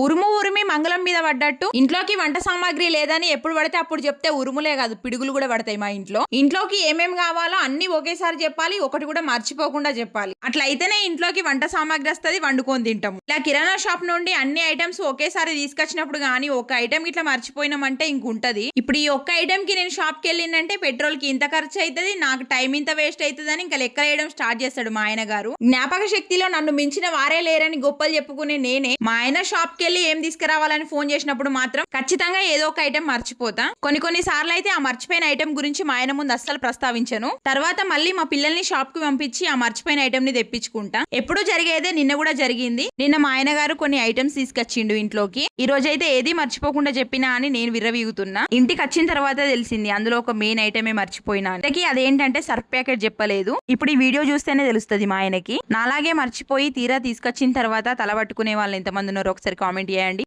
ఉరుము ఉరిమి మంగళం మీద పడ్డట్టు ఇంట్లోకి వంట సామాగ్రి లేదని ఎప్పుడు పడితే అప్పుడు చెప్తే ఉరుములే కాదు పిడుగులు కూడా పడతాయి మా ఇంట్లోకి ఏమేం కావాలో అన్ని ఒకేసారి చెప్పాలి, ఒకటి కూడా మర్చిపోకుండా చెప్పాలి. అట్లా అయితేనే ఇంట్లోకి వంట సామాగ్రి వస్తుంది, వండుకొని తింటాము. ఇలా కిరాణా షాప్ నుండి అన్ని ఐటమ్స్ ఒకేసారి తీసుకొచ్చినప్పుడు గానీ ఒక ఐటమ్ ఇట్లా మర్చిపోయినామంటే ఇంకుంటది. ఇప్పుడు ఈ ఒక్క ఐటమ్ కి నేను షాప్ కి వెళ్ళిందంటే పెట్రోల్ కి ఇంత ఖర్చు అవుతుంది, నాకు టైం ఇంత వేస్ట్ అవుతుంది అని ఇంకా లెక్క వేయడం స్టార్ట్ చేస్తాడు మా ఆయన గారు. జ్ఞాపక శక్తిలో నన్ను మించిన వారే లేరని గొప్పలు చెప్పుకునే నేనే మా ఆయన షాప్ కి వెళ్ళి ఏం తీసుకురావాలని ఫోన్ చేసినప్పుడు మాత్రం ఖచ్చితంగా ఏదో ఒక ఐటమ్ మర్చిపోతా. కొన్ని సార్లు అయితే ఆ మర్చిపోయిన ఐటమ్ గురించి మా ఆయన ముందు అస్సలు ప్రస్తావించను. తర్వాత మళ్ళీ మా పిల్లల్ని షాప్ కి పంపించి ఆ మర్చిపోయిన ఐటమ్ ని తెప్పించుకుంటా. ఎప్పుడు జరిగేదే నిన్న కూడా జరిగింది. నిన్న మా ఆయన గారు కొన్ని ఐటమ్స్ తీసుకొచ్చిండు ఇంట్లోకి. ఈ రోజైతే ఏది మర్చిపోకుండా చెప్పినా అని నేను విర్రవీగుతున్నా. ఇంటికి వచ్చిన తర్వాత తెలిసింది అందులో ఒక మెయిన్ ఐటమే మర్చిపోయినా. అదేంటంటే సర్ఫ్ ప్యాకెట్ చెప్పలేదు. ఇప్పుడు ఈ వీడియో చూస్తేనే తెలుస్తుంది మా ఆయనకి. నాలాగే మర్చిపోయి తీరా తీసుకొచ్చిన తర్వాత తల పట్టుకునే వాళ్ళు ఎంతమంది ఉన్నారో ఒకసారి కామెంట్ చేయండి.